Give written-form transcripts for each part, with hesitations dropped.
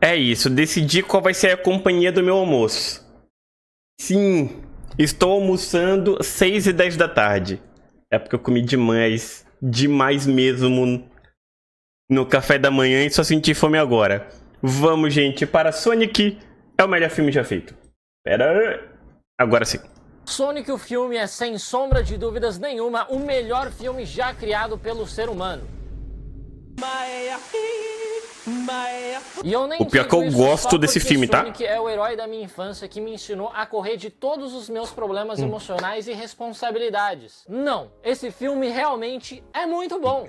É isso, decidi qual vai ser a companhia do meu almoço. Sim, estou almoçando às 6h10 da tarde. É porque eu comi demais mesmo no café da manhã e só senti fome agora. Vamos, gente, para Sonic é o melhor filme já feito. Pera, agora sim. Sonic, o filme, é sem sombra de dúvidas nenhuma o melhor filme já criado pelo ser humano. E eu nem o pior que eu gosto desse filme, tá? Sonic é o herói da minha infância que me ensinou a correr de todos os meus problemas emocionais e responsabilidades. Não, esse filme realmente é muito bom.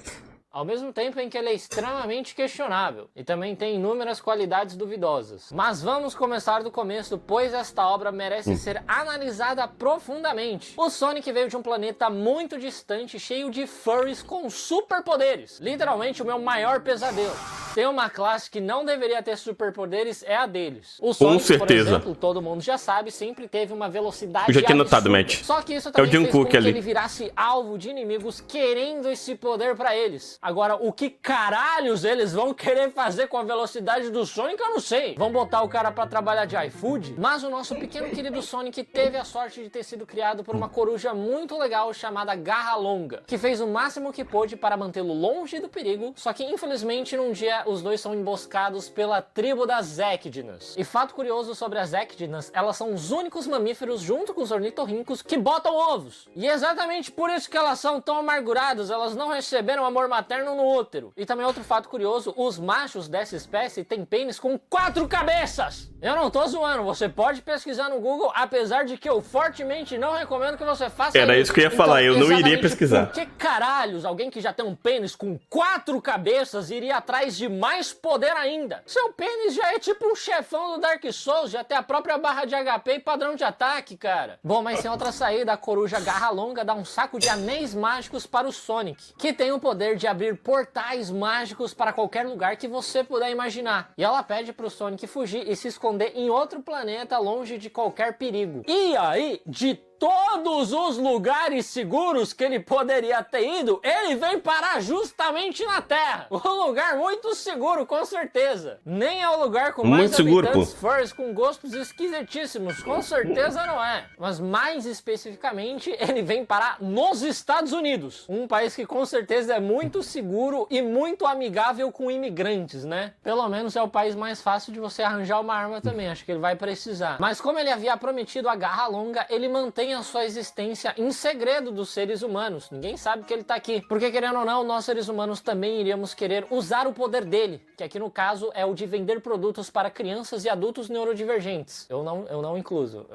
Ao mesmo tempo em que ele é extremamente questionável e também tem inúmeras qualidades duvidosas. Mas vamos começar do começo, pois esta obra merece ser analisada profundamente. O Sonic veio de um planeta muito distante, cheio de furries com superpoderes. Literalmente o meu maior pesadelo. Tem uma classe que não deveria ter superpoderes, é a deles. O Sonic, com certeza. Por exemplo, todo mundo já sabe, sempre teve uma velocidade eu já tinha notado, absurda. Matt. Só que isso também é o fez com que ali. ele virasse alvo de inimigos querendo esse poder pra eles. Agora, o que caralhos eles vão querer fazer com a velocidade do Sonic, eu não sei. Vão botar o cara pra trabalhar de iFood? Mas o nosso pequeno querido Sonic teve a sorte de ter sido criado por uma coruja muito legal chamada Garra Longa, que fez o máximo que pôde para mantê-lo longe do perigo, só que infelizmente num dia os dois são emboscados pela tribo das Echidnas. E fato curioso sobre as Echidnas, elas são os únicos mamíferos junto com os ornitorrincos que botam ovos. E é exatamente por isso que elas são tão amarguradas, elas não receberam amor materno no útero. E também outro fato curioso, os machos dessa espécie têm pênis com 4 cabeças! Eu não tô zoando, você pode pesquisar no Google, apesar de que eu fortemente não recomendo que você faça isso. Era isso que eu ia falar, eu não iria pesquisar. Por que caralhos alguém que já tem um pênis com 4 cabeças iria atrás de mais poder ainda? Seu pênis já é tipo um chefão do Dark Souls, já tem a própria barra de HP e padrão de ataque, cara. Bom, mas sem outra saída, a coruja Garra Longa dá um saco de anéis mágicos para o Sonic, que tem o poder de abrir portais mágicos para qualquer lugar que você puder imaginar. E ela pede pro Sonic fugir e se esconder em outro planeta longe de qualquer perigo. E aí, de todos os lugares seguros que ele poderia ter ido, ele vem parar justamente na Terra. Um lugar muito seguro, com certeza. Nem é o lugar com mais habitantes furries com gostos esquisitíssimos, com certeza não é. Mas mais especificamente, ele vem parar nos Estados Unidos. Um país que com certeza é muito seguro e muito amigável com imigrantes, né? Pelo menos é o país mais fácil de você arranjar uma arma também, acho que ele vai precisar. Mas como ele havia prometido a Garra Longa, ele mantém a sua existência em segredo dos seres humanos. Ninguém sabe que ele tá aqui. Porque querendo ou não, nós seres humanos também iríamos querer usar o poder dele, que aqui no caso é o de vender produtos para crianças e adultos neurodivergentes. Eu não incluso.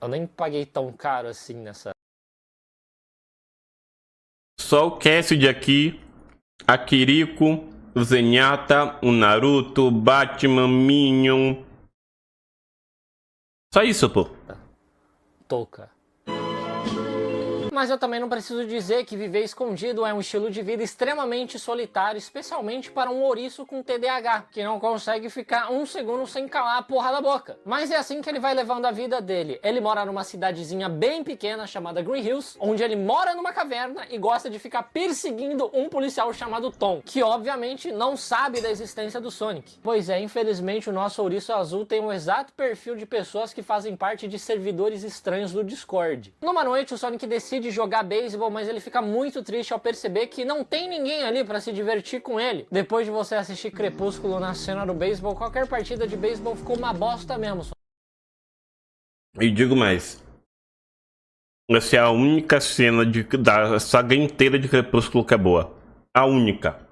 Eu nem paguei tão caro assim nessa. Só o Cassidy aqui, a Kiriko, o Zenyatta, o Naruto, Batman, Minion. Só isso, pô. Toca. Mas eu também não preciso dizer que viver escondido é um estilo de vida extremamente solitário, especialmente para um ouriço com TDAH, que não consegue ficar um segundo sem calar a porra da boca. Mas é assim que ele vai levando a vida dele. Ele mora numa cidadezinha bem pequena chamada Green Hills, onde ele mora numa caverna e gosta de ficar perseguindo um policial chamado Tom, que obviamente não sabe da existência do Sonic. Pois é, infelizmente o nosso ouriço azul tem o exato perfil de pessoas que fazem parte de servidores estranhos do Discord. Numa noite o Sonic decide jogar beisebol, mas ele fica muito triste ao perceber que não tem ninguém ali pra se divertir com ele. Depois de você assistir Crepúsculo na cena do beisebol, qualquer partida de beisebol ficou uma bosta mesmo. E digo mais, essa é a única cena da saga inteira de Crepúsculo que é boa. A única.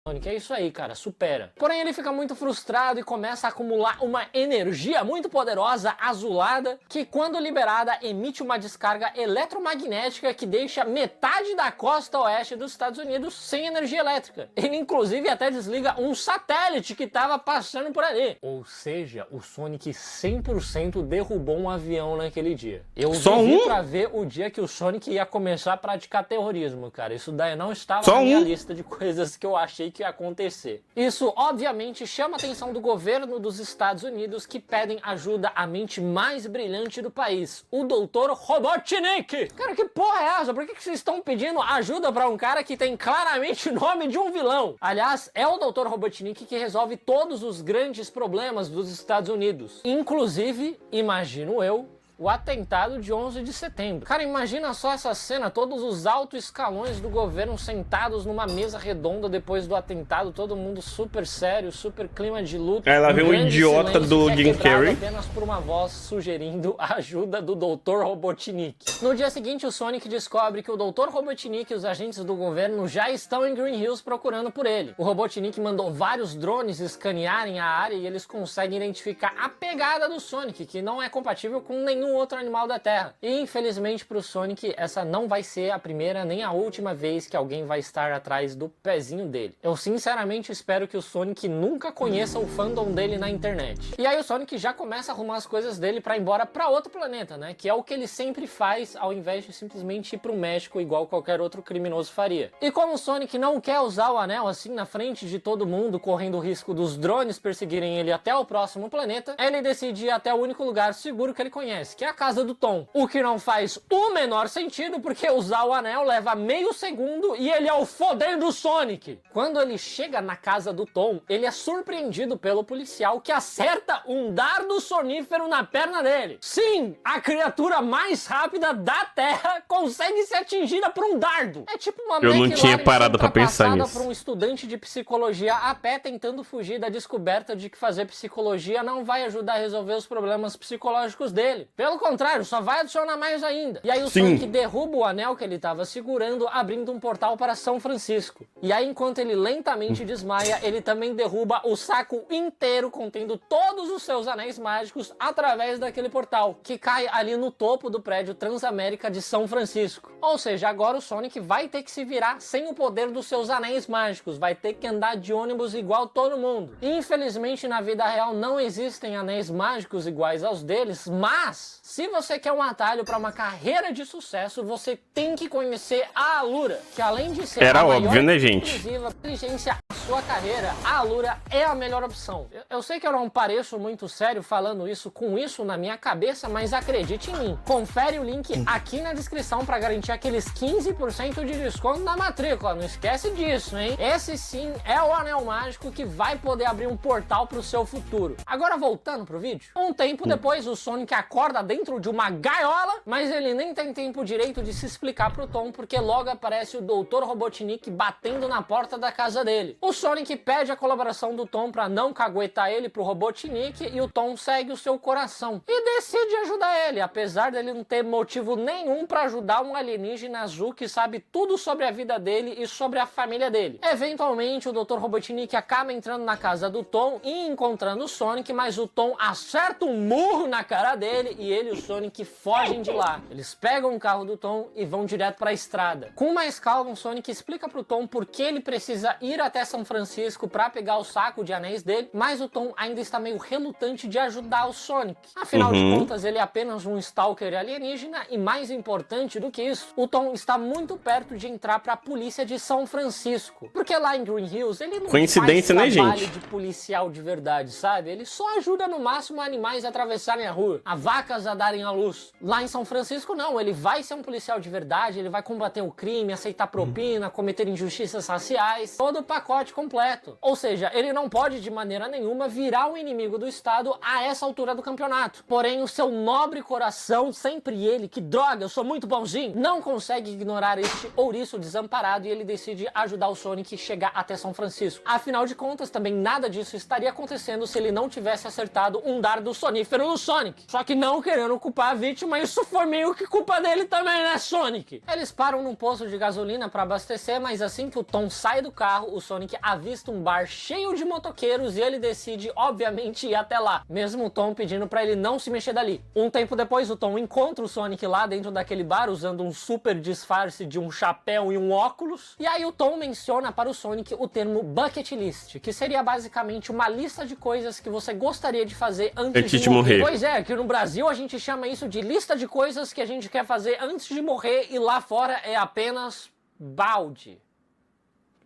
Sonic, é isso aí, cara, supera. Porém, ele fica muito frustrado e começa a acumular uma energia muito poderosa, azulada, que quando liberada emite uma descarga eletromagnética que deixa metade da costa oeste dos Estados Unidos sem energia elétrica. Ele inclusive até desliga um satélite que estava passando por ali. Ou seja, o Sonic 100% derrubou um avião naquele dia. Eu vivi pra ver o dia que o Sonic ia começar a praticar terrorismo, cara. Isso daí não estava na minha lista de coisas que eu achei Sonic acontecer. Isso, obviamente, chama a atenção do governo dos Estados Unidos, que pedem ajuda à mente mais brilhante do país, o Dr. Robotnik. Cara, que porra é essa? Por que vocês estão pedindo ajuda pra um cara que tem claramente o nome de um vilão? Aliás, é o Dr. Robotnik que resolve todos os grandes problemas dos Estados Unidos. Inclusive, imagino eu, o atentado de 11 de setembro. Cara, imagina só essa cena, todos os altos escalões do governo sentados numa mesa redonda depois do atentado, todo mundo super sério, super clima de luta. Aí lá vem o idiota do Jim Carrey. Apenas por uma voz sugerindo a ajuda do Dr. Robotnik. No dia seguinte, o Sonic descobre que o Dr. Robotnik e os agentes do governo já estão em Green Hills procurando por ele. O Robotnik mandou vários drones escanearem a área e eles conseguem identificar a pegada do Sonic, que não é compatível com nenhum outro animal da Terra. E infelizmente pro Sonic, essa não vai ser a primeira nem a última vez que alguém vai estar atrás do pezinho dele. Eu sinceramente espero que o Sonic nunca conheça o fandom dele na internet. E aí o Sonic já começa a arrumar as coisas dele pra ir embora pra outro planeta, né? Que é o que ele sempre faz ao invés de simplesmente ir pro México igual qualquer outro criminoso faria. E como o Sonic não quer usar o anel assim na frente de todo mundo, correndo o risco dos drones perseguirem ele até o próximo planeta, ele decide ir até o único lugar seguro que ele conhece, que é a casa do Tom. O que não faz o menor sentido, porque usar o anel leva meio segundo e ele é o fodendo Sonic. Quando ele chega na casa do Tom, ele é surpreendido pelo policial que acerta um dardo sonífero na perna dele. Sim, a criatura mais rápida da Terra consegue ser atingida por um dardo. É tipo uma Eu não tinha parado pra pensar nisso. Por um estudante de psicologia a pé tentando fugir da descoberta de que fazer psicologia não vai ajudar a resolver os problemas psicológicos dele. Pelo contrário, só vai adicionar mais ainda. E aí o Sonic derruba o anel que ele estava segurando, abrindo um portal para São Francisco. E aí, enquanto ele lentamente desmaia, ele também derruba o saco inteiro contendo todos os seus anéis mágicos através daquele portal, que cai ali no topo do prédio Transamérica de São Francisco. Ou seja, agora o Sonic vai ter que se virar sem o poder dos seus anéis mágicos, vai ter que andar de ônibus igual todo mundo. Infelizmente, na vida real não existem anéis mágicos iguais aos deles, mas se você quer um atalho para uma carreira de sucesso, você tem que conhecer a Alura, que além de ser Era a óbvio, maior né, gente? inteligência da sua carreira, a Alura é a melhor opção. Eu sei que eu não pareço muito sério falando isso com isso na minha cabeça, mas acredite em mim. Confere o link aqui na descrição para garantir aqueles 15% de desconto na matrícula. Não esquece disso, hein? Esse sim é o anel mágico que vai poder abrir um portal para o seu futuro. Agora voltando pro vídeo. Um tempo depois, o Sonic acorda dentro de uma gaiola, mas ele nem tem tempo direito de se explicar pro Tom, porque logo aparece o Dr. Robotnik batendo na porta da casa dele. O Sonic pede a colaboração do Tom pra não caguetar ele pro Robotnik e o Tom segue o seu coração e decide ajudar ele, apesar dele não ter motivo nenhum pra ajudar um alienígena azul que sabe tudo sobre a vida dele e sobre a família dele. Eventualmente, o Dr. Robotnik acaba entrando na casa do Tom e encontrando o Sonic, mas o Tom acerta um murro na cara dele e ele e o Sonic fogem de lá. Eles pegam o carro do Tom e vão direto para a estrada. Com mais calma, o Sonic explica pro Tom por que ele precisa ir até São Francisco para pegar o saco de anéis dele, mas o Tom ainda está meio relutante de ajudar o Sonic. Afinal de contas, ele é apenas um stalker alienígena e, mais importante do que isso, o Tom está muito perto de entrar para a polícia de São Francisco. Porque lá em Green Hills, ele não Coincidência, faz né, trabalho gente? de policial de verdade, sabe? Ele só ajuda no máximo animais a atravessarem a rua, a vacas a darem à luz. Lá em São Francisco, não. Ele vai ser um policial de verdade, ele vai combater o crime, aceitar propina, cometer injustiças raciais, todo o pacote completo. Ou seja, ele não pode de maneira nenhuma virar um inimigo do Estado a essa altura do campeonato. Porém, o seu nobre coração, sempre ele, que droga, eu sou muito bonzinho, não consegue ignorar este ouriço desamparado e ele decide ajudar o Sonic a chegar até São Francisco. Afinal de contas, também nada disso estaria acontecendo se ele não tivesse acertado um dardo sonífero no Sonic. Só que não querendo culpar a vítima, isso foi meio que culpa dele também, né, Sonic? Eles param num posto de gasolina para abastecer, mas assim que o Tom sai do carro, o Sonic avista um bar cheio de motoqueiros e ele decide, obviamente, ir até lá, mesmo o Tom pedindo para ele não se mexer dali. Um tempo depois, o Tom encontra o Sonic lá dentro daquele bar, usando um super disfarce de um chapéu e um óculos, e aí o Tom menciona para o Sonic o termo bucket list, que seria basicamente uma lista de coisas que você gostaria de fazer antes de morrer. Pois é, que no Brasil a gente chama isso de lista de coisas que a gente quer fazer antes de morrer e lá fora é apenas balde.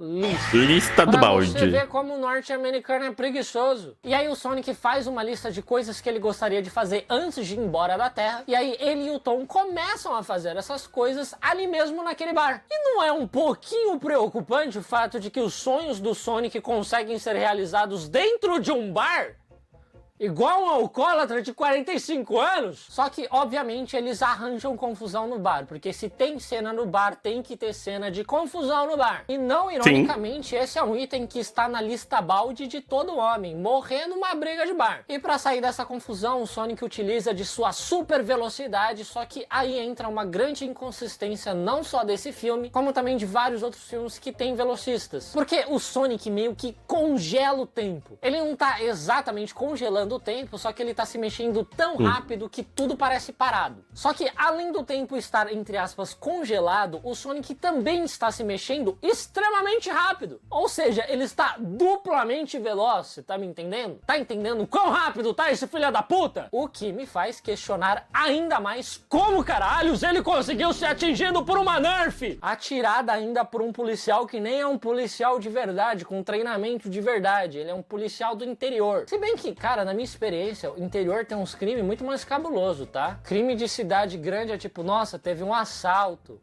Lista do pra balde. você ver como o norte-americano é preguiçoso. E aí o Sonic faz uma lista de coisas que ele gostaria de fazer antes de ir embora da Terra. E aí ele e o Tom começam a fazer essas coisas ali mesmo naquele bar. E não é um pouquinho preocupante o fato de que os sonhos do Sonic conseguem ser realizados dentro de um bar? Igual um alcoólatra de 45 anos? Só que, obviamente, eles arranjam confusão no bar. Porque se tem cena no bar, tem que ter cena de confusão no bar. E não, ironicamente, esse é um item que está na lista balde de todo homem, morrer numa briga de bar. E pra sair dessa confusão, o Sonic utiliza de sua super velocidade, só que aí entra uma grande inconsistência não só desse filme, como também de vários outros filmes que tem velocistas. Porque o Sonic meio que congela o tempo. Ele não tá exatamente congelando do tempo, só que ele tá se mexendo tão rápido que tudo parece parado. Só que além do tempo estar, entre aspas, congelado, o Sonic também está se mexendo extremamente rápido. Ou seja, ele está duplamente veloz, você tá me entendendo? Tá entendendo quão rápido tá esse filho da puta? O que me faz questionar ainda mais como caralhos ele conseguiu ser atingido por uma Nerf, atirada ainda por um policial que nem é um policial de verdade, com treinamento de verdade. Ele é um policial do interior. Se bem que, cara, na minha experiência, o interior tem uns crimes muito mais cabuloso, tá? Crime de cidade grande é tipo, nossa, teve um assalto.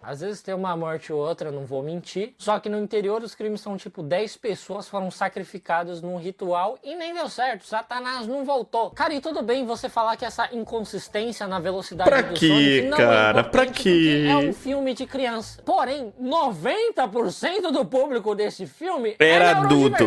Às vezes tem uma morte ou outra, não vou mentir. Só que no interior os crimes são tipo 10 pessoas foram sacrificadas num ritual e nem deu certo. Satanás não voltou. Cara, e tudo bem você falar que essa inconsistência na velocidade do Sonic não é pra quê? É um filme de criança. Porém, 90% do público desse filme era adulto.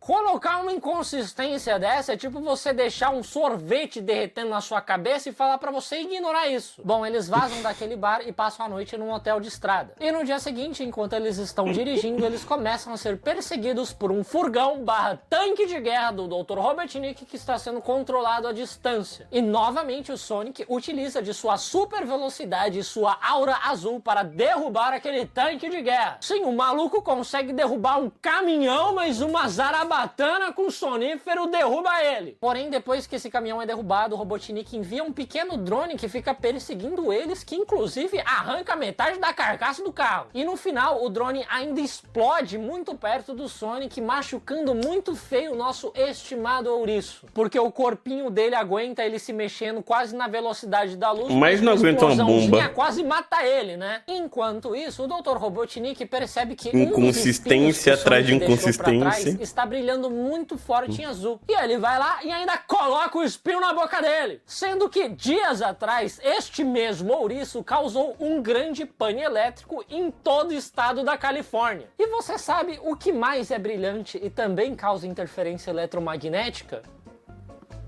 Colocar uma inconsistência dessa é tipo você deixar um sorvete derretendo na sua cabeça e falar pra você ignorar isso. Bom, eles vazam daquele bar e passam a noite num hotel de estrada. E no dia seguinte, enquanto eles estão dirigindo, eles começam a ser perseguidos por um furgão / tanque de guerra do Dr. Robotnik que está sendo controlado à distância. E novamente o Sonic utiliza de sua super velocidade e sua aura azul para derrubar aquele tanque de guerra. Sim, o maluco consegue derrubar um caminhão, mas uma zarabatana com sonífero derruba ele. Porém, depois que esse caminhão é derrubado, o Robotnik envia um pequeno drone que fica perseguindo eles, que inclusive arranca metade da carcaça do carro. E no final, o drone ainda explode muito perto do Sonic, machucando muito feio o nosso estimado ouriço. Porque o corpinho dele aguenta ele se mexendo quase na velocidade da luz. Mas não aguenta uma bomba. Quase mata ele, né? Enquanto isso, o Dr. Robotnik percebe que inconsistência atrás de inconsistência está brilhando muito forte em azul. E ele vai lá e ainda coloca o espinho na boca dele. Sendo que dias atrás, este mesmo ouriço causou um grande pane elétrico em todo o estado da Califórnia. E você sabe o que mais é brilhante e também causa interferência eletromagnética?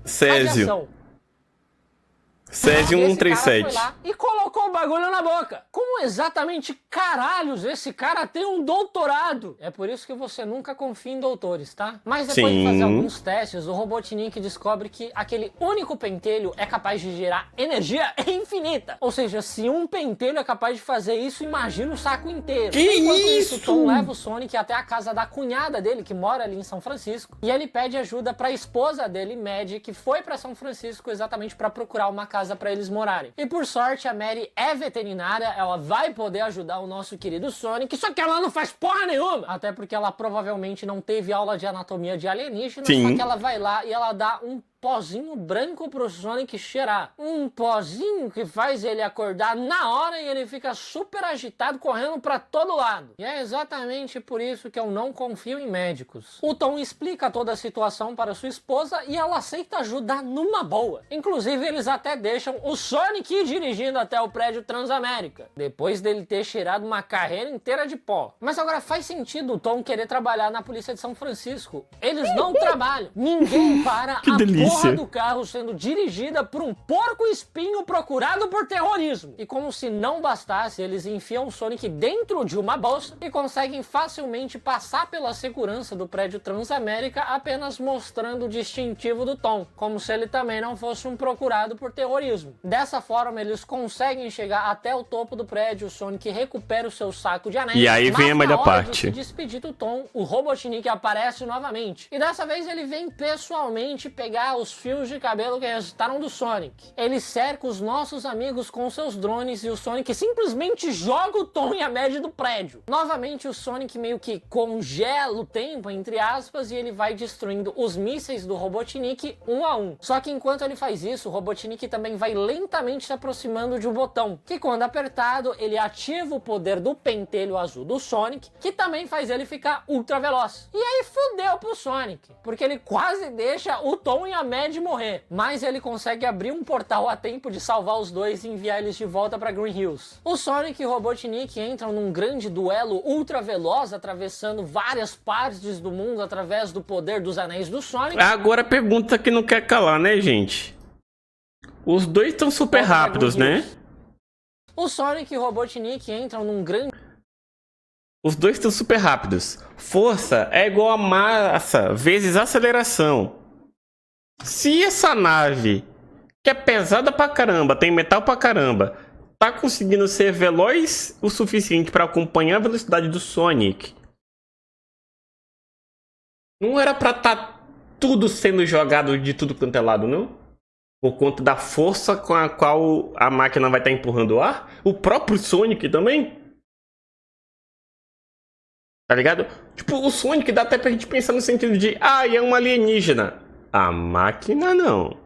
Césio. Césio 137. Foi lá e colocou o bagulho na boca. Como exatamente caralhos esse cara tem um doutorado? É por isso que você nunca confia em doutores, tá? Mas depois de fazer alguns testes, o Robotnik descobre que aquele único pentelho é capaz de gerar energia infinita. Ou seja, se um pentelho é capaz de fazer isso, imagina o saco inteiro. Enquanto isso, Tom leva o Sonic até a casa da cunhada dele, que mora ali em São Francisco, e ele pede ajuda pra esposa dele, Maddie, que foi pra São Francisco exatamente pra procurar uma casa para eles morarem. E por sorte, a Mary é veterinária, ela vai poder ajudar o nosso querido Sonic, só que ela não faz porra nenhuma! Até porque ela provavelmente não teve aula de anatomia de alienígena, só que ela vai lá e ela dá um pozinho branco pro Sonic cheirar. Um pozinho que faz ele acordar na hora e ele fica super agitado, correndo pra todo lado. E é exatamente por isso que eu não confio em médicos. O Tom explica toda a situação para sua esposa e ela aceita ajudar numa boa. Inclusive, eles até deixam o Sonic ir dirigindo até o prédio Transamérica, depois dele ter cheirado uma carreira inteira de pó. Mas agora faz sentido o Tom querer trabalhar na polícia de São Francisco. Eles não trabalham. Ninguém para a porra do carro sendo dirigida por um porco-espinho procurado por terrorismo. E como se não bastasse, eles enfiam o Sonic dentro de uma bolsa e conseguem facilmente passar pela segurança do prédio Transamérica apenas mostrando o distintivo do Tom, como se ele também não fosse um procurado por terrorismo. Dessa forma, eles conseguem chegar até o topo do prédio, o Sonic recupera o seu saco de anéis. E aí vem a melhor parte. De se despedir do Tom, o Robotnik aparece novamente. E dessa vez ele vem pessoalmente pegar os fios de cabelo que resultaram do Sonic. Ele cerca os nossos amigos com seus drones e o Sonic simplesmente joga o Tom e a Maddie do prédio. Novamente o Sonic meio que congela o tempo, entre aspas, e ele vai destruindo os mísseis do Robotnik um a um. Só que enquanto ele faz isso, o Robotnik também vai lentamente se aproximando de um botão, que quando apertado, ele ativa o poder do pentelho azul do Sonic, que também faz ele ficar ultra veloz. E aí fudeu pro Sonic, porque ele quase deixa o Tom e a Maddie morrer, mas ele consegue abrir um portal a tempo de salvar os dois e enviar eles de volta pra Green Hills. O Sonic e o Robotnik entram num grande duelo ultra veloz, atravessando várias partes do mundo através do poder dos anéis do Sonic. Agora a pergunta que não quer calar, né, gente? Os dois estão super rápidos, né? O Sonic e o Robotnik entram num grande... Os dois estão super rápidos. Força é igual a massa vezes aceleração. Se essa nave, que é pesada pra caramba, tem metal pra caramba, tá conseguindo ser veloz o suficiente pra acompanhar a velocidade do Sonic, não era pra tá tudo sendo jogado de tudo quanto é lado, não? Por conta da força com a qual a máquina vai estar empurrando o ar? O próprio Sonic também? Tá ligado? Tipo, o Sonic dá até pra gente pensar no sentido de é um alienígena. A máquina não.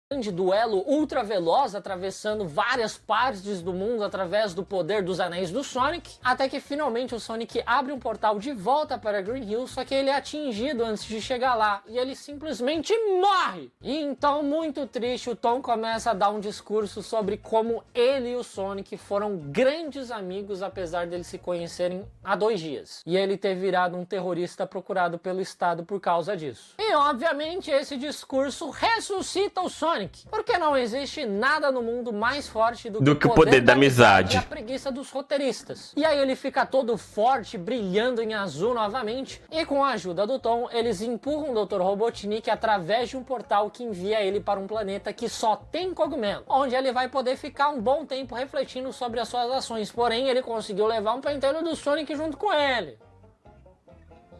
Grande duelo ultra veloz, atravessando várias partes do mundo através do poder dos anéis do Sonic, até que finalmente o Sonic abre um portal de volta para Green Hill, só que ele é atingido antes de chegar lá, e ele simplesmente morre! E então, muito triste, o Tom começa a dar um discurso sobre como ele e o Sonic foram grandes amigos, apesar deles se conhecerem há 2 dias, e ele ter virado um terrorista procurado pelo Estado por causa disso. E obviamente esse discurso ressuscita o Sonic, porque não existe nada no mundo mais forte do que o poder da amizade e a preguiça dos roteiristas. E aí ele fica todo forte, brilhando em azul novamente, e com a ajuda do Tom, eles empurram o Dr. Robotnik através de um portal que envia ele para um planeta que só tem cogumelo, onde ele vai poder ficar um bom tempo refletindo sobre as suas ações, porém ele conseguiu levar um pentelho do Sonic junto com ele.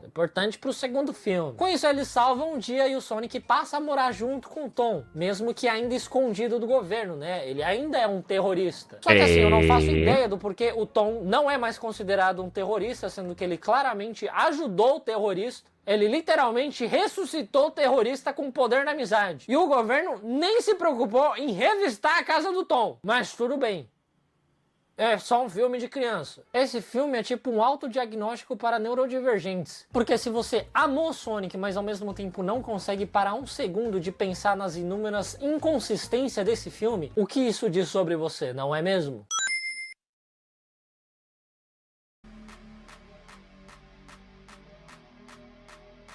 Importante pro segundo filme. Com isso eles salvam um dia e o Sonic passa a morar junto com o Tom, mesmo que ainda escondido do governo, né? Ele ainda é um terrorista. Só que assim, eu não faço ideia do porquê o Tom não é mais considerado um terrorista, sendo que ele claramente ajudou o terrorista. Ele literalmente ressuscitou o terrorista com poder da amizade. E o governo nem se preocupou em revistar a casa do Tom. Mas tudo bem. É só um filme de criança. Esse filme é tipo um autodiagnóstico para neurodivergentes. Porque se você amou Sonic, mas ao mesmo tempo não consegue parar um segundo de pensar nas inúmeras inconsistências desse filme, o que isso diz sobre você, não é mesmo?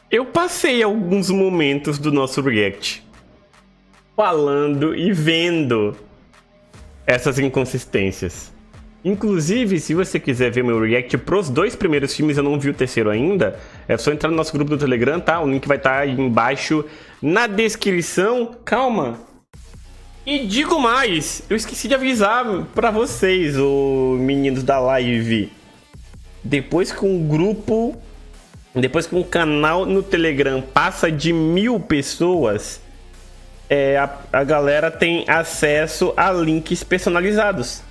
Eu passei alguns momentos do nosso react falando e vendo essas inconsistências. Inclusive, se você quiser ver meu react pros 2 primeiros filmes, eu não vi o terceiro ainda, é só entrar no nosso grupo do Telegram, tá? O link vai estar aí embaixo na descrição. Calma! E digo mais, eu esqueci de avisar pra vocês, os meninos da live. Depois que um canal no Telegram passa de 1000 pessoas, a galera tem acesso a links personalizados.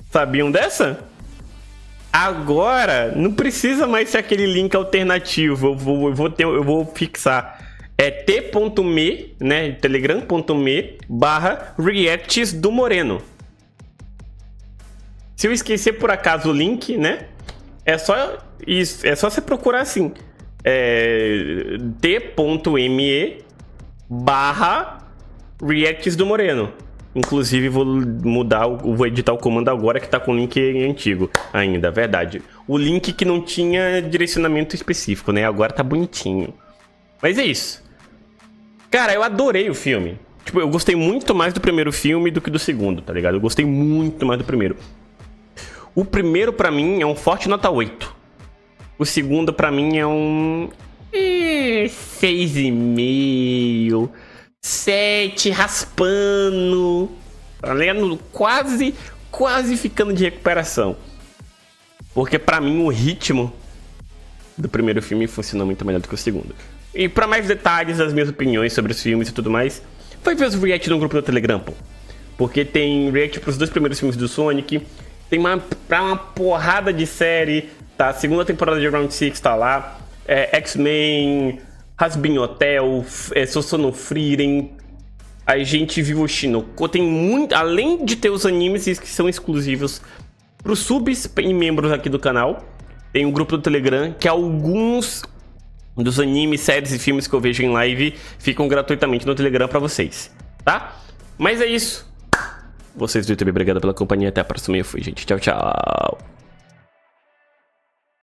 Sabiam dessa? Agora não precisa mais ser aquele link alternativo. Eu vou fixar. É t.me, né? telegram.me/reacts do Moreno. Se eu esquecer por acaso o link, né? É só você procurar assim. t.me/reacts do Moreno. Inclusive vou editar o comando agora que tá com o link antigo ainda, verdade. O link que não tinha direcionamento específico, né? Agora tá bonitinho. Mas é isso. Cara, eu adorei o filme. Tipo, eu gostei muito mais do primeiro filme do que do segundo, tá ligado? Eu gostei muito mais do primeiro. O primeiro pra mim é um forte nota 8. O segundo pra mim é um 6,5. 7, raspando, tá ligado? Quase ficando de recuperação. Porque pra mim o ritmo do primeiro filme funciona muito melhor do que o segundo. E pra mais detalhes, as minhas opiniões sobre os filmes e tudo mais, vai ver os react no grupo do Telegram, pô. Porque tem react pros 2 primeiros filmes do Sonic, tem pra uma porrada de série, tá? A segunda temporada de Round 6 tá lá, X-Men, Hazbin Hotel, Sosono Frieren, a gente viu o Shinoko, tem muito, além de ter os animes que são exclusivos pros subs e membros aqui do canal, tem um grupo do Telegram que alguns dos animes, séries e filmes que eu vejo em live ficam gratuitamente no Telegram pra vocês, tá? Mas é isso. Vocês do YouTube, obrigado pela companhia, até a próxima, eu fui, gente, tchau, tchau.